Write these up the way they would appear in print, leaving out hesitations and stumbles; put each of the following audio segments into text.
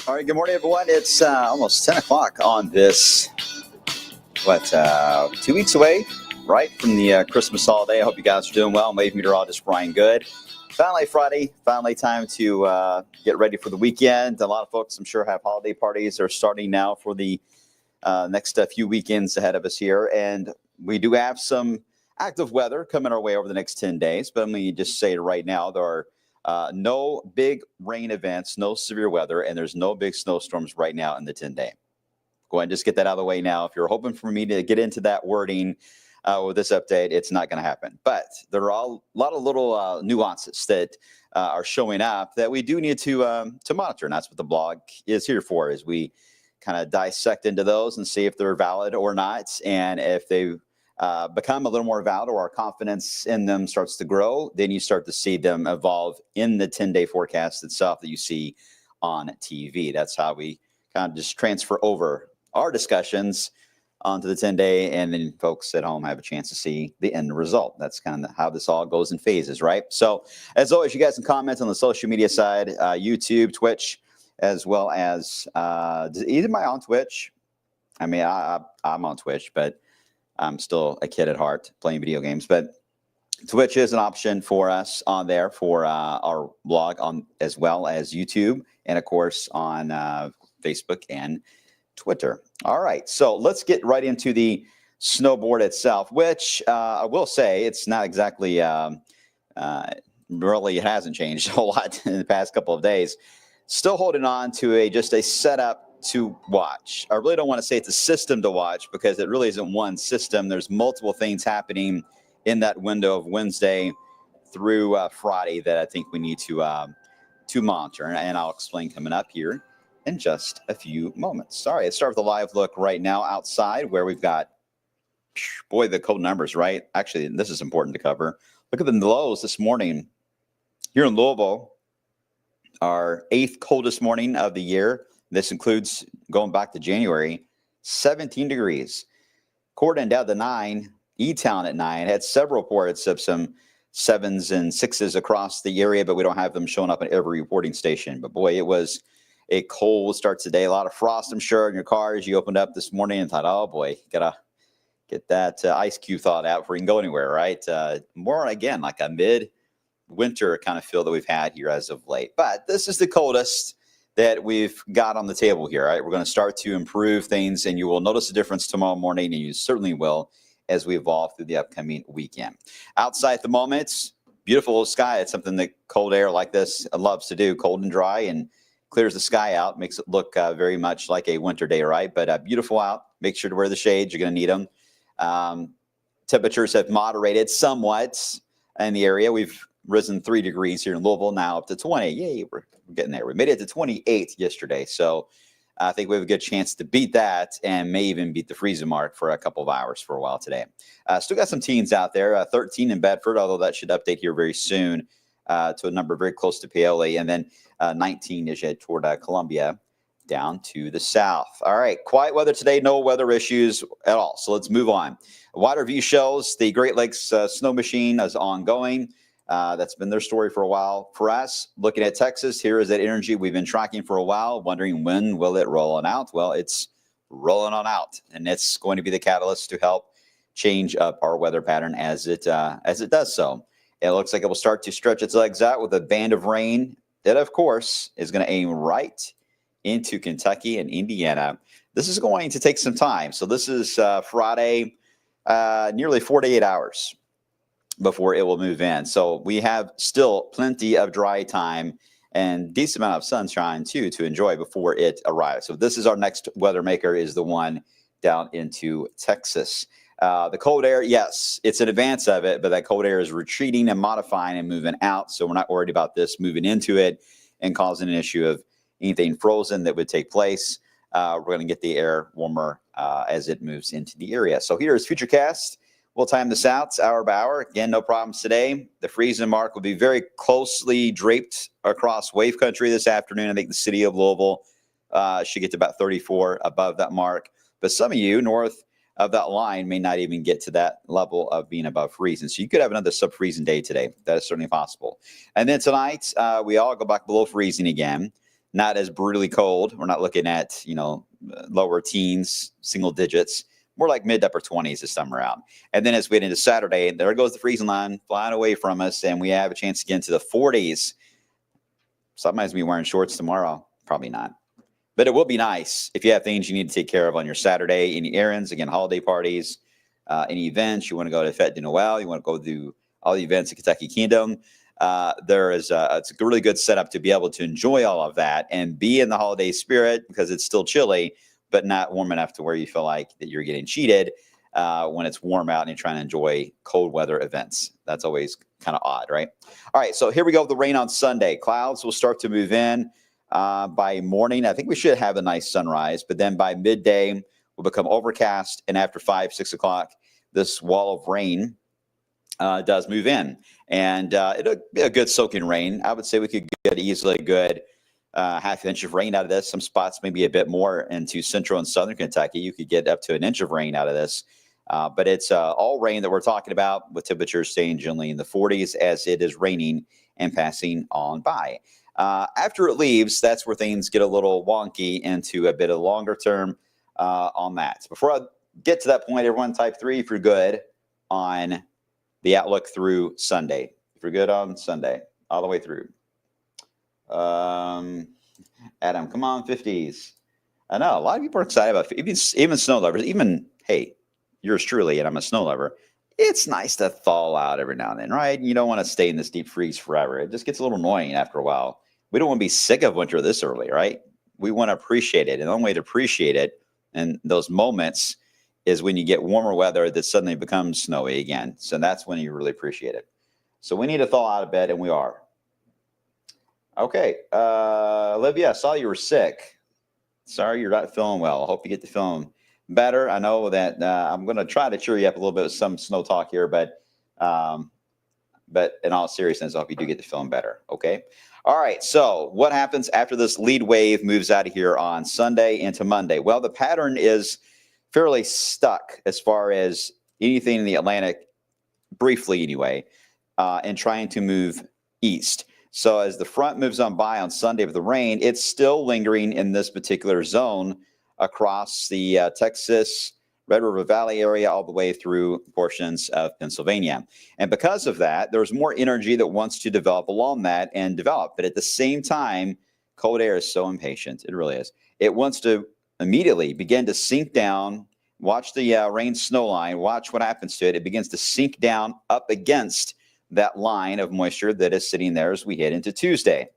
All right, good morning, everyone. It's almost 10 o'clock on this, 2 weeks away, right, from the Christmas holiday. I hope you guys are doing well. I'm wave meteorologist Brian Good. Finally Friday, finally time to get ready for the weekend. A lot of folks, I'm sure, have holiday parties. They're starting now for the next few weekends ahead of us here. And we do have some active weather coming our way over the next 10 days. But let me just say right now, there are no big rain events, no severe weather, and there's no big snowstorms right now in the 10-day. Go ahead and just get that out of the way now. If you're hoping for me to get into that wording with this update, it's not going to happen. But there are a lot of little nuances that are showing up that we do need to monitor, and that's what the blog is here for, is we kind of dissect into those and see if they're valid or not, and if they become a little more valid or our confidence in them starts to grow, then you start to see them evolve in the 10-day forecast itself that you see on TV. That's how we kind of just transfer over our discussions onto the 10-day, and then folks at home have a chance to see the end result. That's kind of how this all goes in phases, right? So as always, you guys can comment on the social media side, YouTube, Twitch, as well as either am I on Twitch? I mean, I'm on Twitch, but I'm still a kid at heart playing video games, but Twitch is an option for us on there for our blog, on as well as YouTube, and of course on Facebook and Twitter. All right, so let's get right into the snowboard itself, which I will say it's not exactly really, it hasn't changed a whole lot in the past couple of days. Still holding on to just a setup to watch. I really don't want to say it's a system to watch, because it really isn't one system. There's multiple things happening in that window of Wednesday through Friday that I think we need to monitor, and I'll explain coming up here in just a few moments. All right, let's start with a live look right now outside, where we've got, boy, the cold numbers, right? Actually, this is important to cover. Look at the lows this morning here in Louisville. Our 8th coldest morning of the year. This includes going back to January, 17 degrees. Corden down to 9, E-Town at 9. Had several reports of some 7s and 6s across the area, but we don't have them showing up at every reporting station. But boy, it was a cold start today. A lot of frost, I'm sure, in your cars. You opened up this morning and thought, oh boy, gotta get that ice cube thawed out before you can go anywhere, right? More, again, like a mid-winter kind of feel that we've had here as of late. But this is the coldest that we've got on the table here, right? We're going to start to improve things, and you will notice a difference tomorrow morning, and you certainly will as we evolve through the upcoming weekend. Outside at the moment, beautiful sky. It's something that cold air like this loves to do, cold and dry, and clears the sky out, makes it look very much like a winter day, right? But beautiful out. Make sure to wear the shades. You're going to need them. Temperatures have moderated somewhat in the area. We've risen 3 degrees here in Louisville, now up to 20. Yay, we're getting there. We made it to 28 yesterday, so I think we have a good chance to beat that, and may even beat the freezing mark for a couple of hours for a while today. Still got some teens out there, 13 in Bedford, although that should update here very soon to a number very close to Paoli, and then 19 as you head toward Columbia down to the south. All right, quiet weather today, no weather issues at all, so let's move on. A wider view shows the Great Lakes snow machine is ongoing. That's been their story for a while. For us, looking at Texas, here is that energy we've been tracking for a while, wondering when will it roll on out? Well, it's rolling on out, and it's going to be the catalyst to help change up our weather pattern as it does so. It looks like it will start to stretch its legs out with a band of rain that, of course, is going to aim right into Kentucky and Indiana. This is going to take some time. So this is Friday, nearly 48 hours before it will move in. So we have still plenty of dry time and decent amount of sunshine too to enjoy before it arrives. So this is our next weather maker, is the one down into Texas. The cold air, yes, it's in advance of it, but that cold air is retreating and modifying and moving out. So we're not worried about this moving into it and causing an issue of anything frozen that would take place. We're going to get the air warmer as it moves into the area. So here is Futurecast. We'll time this out hour by hour. Again, no problems today. The freezing mark will be very closely draped across wave country this afternoon. I think the city of Louisville should get to about 34 above that mark. But some of you north of that line may not even get to that level of being above freezing. So you could have another sub-freezing day today. That is certainly possible. And then tonight, we all go back below freezing again. not as brutally cold. We're not looking at, lower teens, single digits, more like mid to upper 20s this time around. And then as we get into Saturday, there goes the freezing line flying away from us, and we have a chance to get into the 40s. Somebody's going to be wearing shorts tomorrow. Probably not. But it will be nice if you have things you need to take care of on your Saturday, any errands, again, holiday parties, any events. You want to go to Fête de Noël, you want to go do all the events at Kentucky Kingdom. It's a really good setup to be able to enjoy all of that and be in the holiday spirit, because it's still chilly, but not warm enough to where you feel like that you're getting cheated when it's warm out and you're trying to enjoy cold weather events. That's always kind of odd, right? All right, so here we go with the rain on Sunday. Clouds will start to move in by morning. I think we should have a nice sunrise, but then by midday will become overcast, and after 5, 6 o'clock, this wall of rain does move in, and it'll be a good soaking rain. I would say we could get easily a good half inch of rain out of this. Some spots maybe a bit more into central and southern Kentucky. You could get up to an inch of rain out of this, but it's all rain that we're talking about, with temperatures staying generally in the 40s as it is raining and passing on by. After it leaves, that's where things get a little wonky into a bit of longer term on that. Before I get to that point, everyone type 3 if you're good on the outlook through Sunday. If you're good on Sunday, all the way through. Adam, come on, 50s. I know a lot of people are excited about even snow lovers. Even, hey, yours truly, and I'm a snow lover. It's nice to thaw out every now and then, right? You don't want to stay in this deep freeze forever. It just gets a little annoying after a while. We don't want to be sick of winter this early, right? We want to appreciate it. And the only way to appreciate it and those moments is when you get warmer weather that suddenly becomes snowy again. So that's when you really appreciate it. So we need to thaw out a bit, and we are. Okay, Olivia, I saw you were sick. Sorry you're not feeling well. I hope you get to feeling better. I know that I'm going to try to cheer you up a little bit with some snow talk here, but in all seriousness, I hope you do get to feeling better, okay? All right, so what happens after this lead wave moves out of here on Sunday into Monday? Well, the pattern is fairly stuck as far as anything in the Atlantic, briefly anyway, and trying to move east. So as the front moves on by on Sunday with the rain, it's still lingering in this particular zone across the Texas, Red River Valley area all the way through portions of Pennsylvania. And because of that, there's more energy that wants to develop along that and develop. But at the same time, cold air is so impatient. It really is. It wants to immediately begin to sink down. Watch the rain snow line. Watch what happens to it. It begins to sink down up against that line of moisture that is sitting there as we head into Tuesday.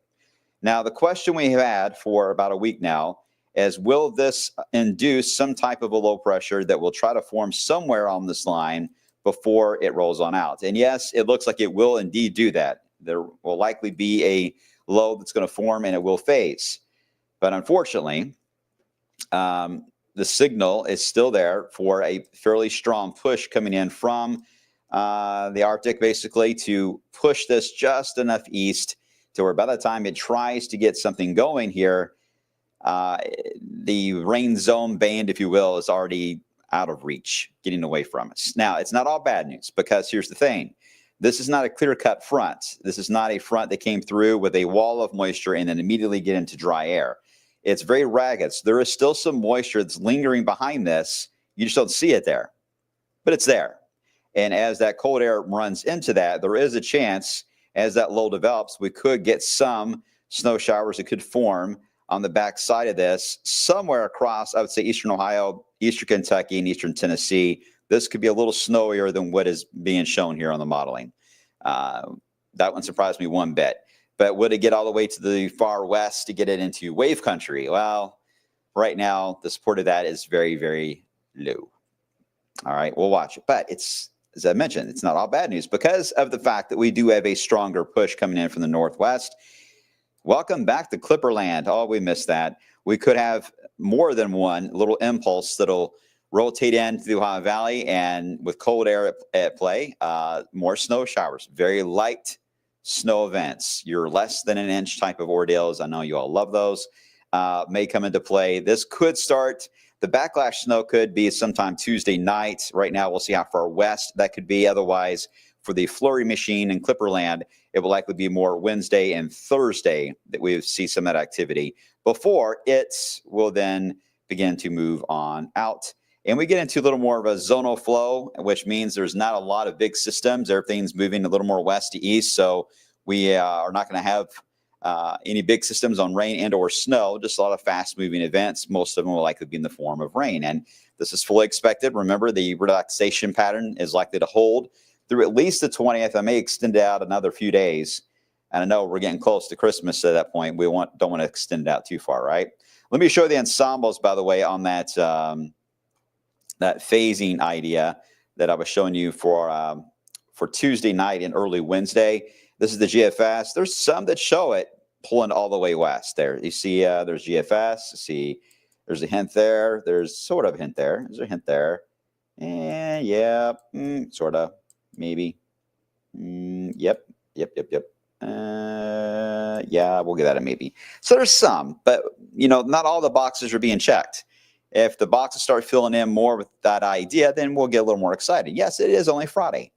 Now, the question we have had for about a week now is, will this induce some type of a low pressure that will try to form somewhere on this line before it rolls on out? And yes, it looks like it will indeed do that. There will likely be a low that's going to form, and it will phase. But unfortunately, the signal is still there for a fairly strong push coming in from the Arctic, basically, to push this just enough east to where by the time it tries to get something going here, the rain zone band, if you will, is already out of reach, getting away from us. Now, it's not all bad news, because here's the thing. This is not a clear-cut front. This is not a front that came through with a wall of moisture and then immediately get into dry air. It's very ragged. So there is still some moisture that's lingering behind this. You just don't see it there, but it's there. And as that cold air runs into that, there is a chance, as that low develops, we could get some snow showers that could form on the back side of this somewhere across, I would say, eastern Ohio, eastern Kentucky, and eastern Tennessee. This could be a little snowier than what is being shown here on the modeling. That one surprised me one bit. But would it get all the way to the far west to get it into wave country? Well, right now, the support of that is very, very low. All right, we'll watch it. But it's, as I mentioned, it's not all bad news because of the fact that we do have a stronger push coming in from the northwest. Welcome back to Clipperland. Oh, we missed that. We could have more than one little impulse that'll rotate into the Ohio Valley, and with cold air at play, more snow showers, very light snow events. Your less than an inch type of ordeals, I know you all love those, may come into play. This could start, the backlash snow could be sometime Tuesday night. Right now, we'll see how far west that could be. Otherwise, for the flurry machine in Clipperland, It will likely be more Wednesday and Thursday that we see some of that activity before it will then begin to move on out. And we get into a little more of a zonal flow, which means there's not a lot of big systems. Everything's moving a little more west to east. So we are not going to have any big systems on rain and or snow, just a lot of fast moving events. Most of them will likely be in the form of rain. And this is fully expected. Remember, the relaxation pattern is likely to hold through at least the 20th. I may extend it out another few days. And I know we're getting close to Christmas at that point. We don't want to extend it out too far, right? Let me show you the ensembles, by the way, on that that phasing idea that I was showing you for Tuesday night and early Wednesday. This is the GFS. There's some that show it pulling all the way west there. You see there's GFS. You see there's a hint there. There's sort of a hint there. There's a hint there. And yeah, sort of, maybe. Yep. Yeah, we'll give that a maybe. So there's some, but not all the boxes are being checked. If the boxes start filling in more with that idea, then we'll get a little more excited. Yes, it is only Friday,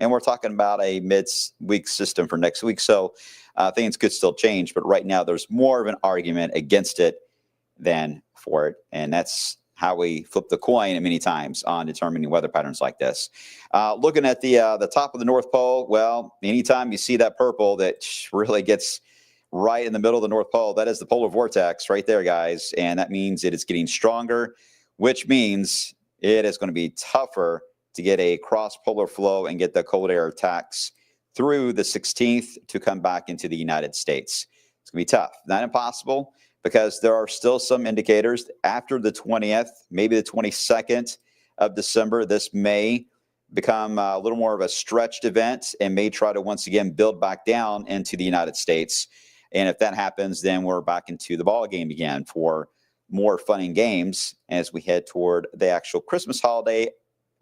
and we're talking about a mid-week system for next week. So things could still change, but right now there's more of an argument against it than for it, and that's how we flip the coin many times on determining weather patterns like this. Looking at the top of the North Pole, well, anytime you see that purple that really gets right in the middle of the North Pole, that is the polar vortex right there, guys. And that means it is getting stronger, which means it is going to be tougher to get a cross-polar flow and get the cold air attacks through the 16th to come back into the United States. It's going to be tough. Not impossible, because there are still some indicators after the 20th, maybe the 22nd of December. This may become a little more of a stretched event and may try to once again build back down into the United States. And if that happens, then we're back into the ball game again for more fun and games as we head toward the actual Christmas holiday,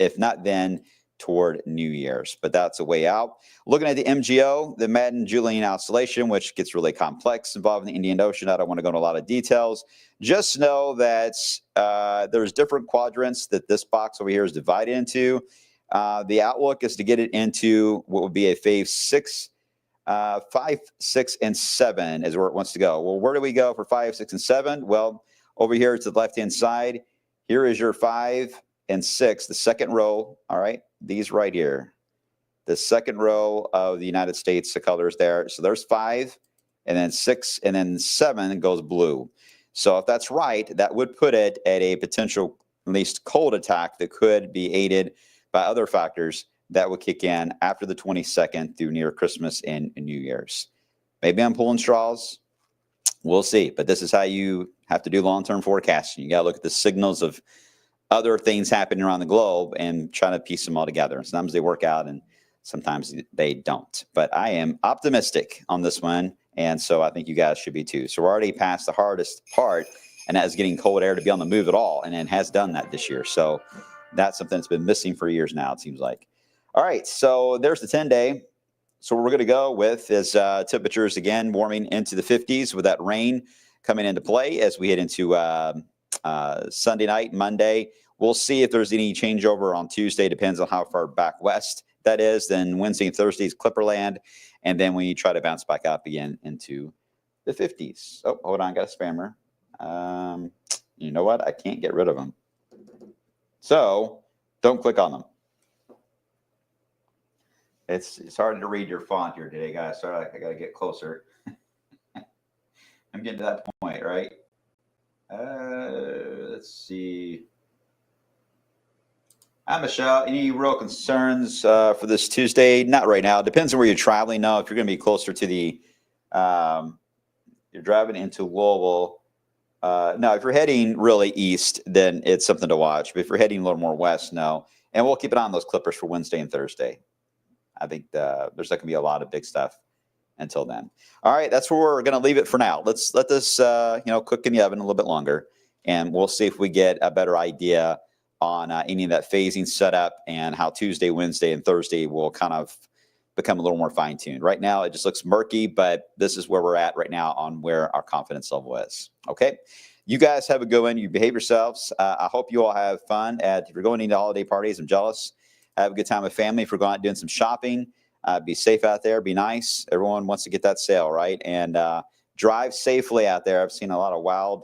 if not then toward New Year's. But that's a way out. Looking at the MGO, the Madden-Julian oscillation, which gets really complex involving the Indian Ocean. I don't want to go into a lot of details. Just know that there's different quadrants that this box over here is divided into. The outlook is to get it into what would be a phase 5, 6, and 7 is where it wants to go. Well, where do we go for 5, 6, and 7? Well, over here to the left-hand side, here is your 5 and 6, the second row, all right? These right here, the second row of the United States, the colors there. So there's 5, and then 6, and then 7 goes blue. So if that's right, that would put it at a potential, at least cold attack that could be aided by other factors that would kick in after the 22nd through near Christmas and New Year's. Maybe I'm pulling straws. We'll see. But this is how you have to do long-term forecasting. You got to look at the signals of other things happening around the globe and try to piece them all together. Sometimes they work out and sometimes they don't. But I am optimistic on this one, and so I think you guys should be too. So we're already past the hardest part, and that is getting cold air to be on the move at all, and it has done that this year. So that's something that's been missing for years now, it seems like. All right, so there's the 10-day. So what we're going to go with is temperatures, again, warming into the 50s with that rain coming into play as we head into Sunday night, Monday. We'll see if there's any changeover on Tuesday. Depends on how far back west that is. Then Wednesday and Thursday is Clipperland. And then we try to bounce back up again into the 50s. Oh, hold on, got a spammer. You know what? I can't get rid of them. So don't click on them. It's hard to read your font here today, guys. Sorry, I got to get closer. I'm getting to that point, right? Let's see. Hi, Michelle. Any real concerns for this Tuesday? Not right now. It depends on where you're traveling. Now, if you're going to be closer to the, you're driving into Louisville. No, if you're heading really east, then it's something to watch. But if you're heading a little more west, no. And we'll keep an eye on those clippers for Wednesday and Thursday. I think there's not going to be a lot of big stuff until then. All right, that's where we're going to leave it for now. Let's let this cook in the oven a little bit longer, and we'll see if we get a better idea on any of that phasing setup and how Tuesday, Wednesday, and Thursday will kind of become a little more fine-tuned. Right now, it just looks murky, but this is where we're at right now on where our confidence level is. Okay, you guys have a good one. You behave yourselves. I hope you all have fun. If you're going into holiday parties, I'm jealous. Have a good time with family. If we're going out doing some shopping, Be safe out there. Be nice. Everyone wants to get that sale, right? And drive safely out there. I've seen a lot of wild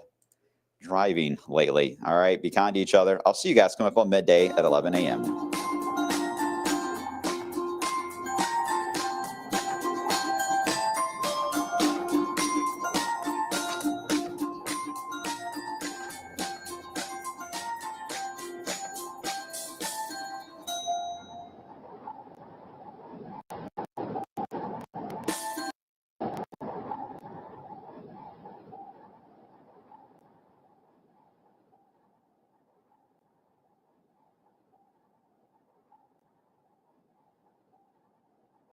driving lately. All right. Be kind to each other. I'll see you guys coming up on midday at 11 a.m.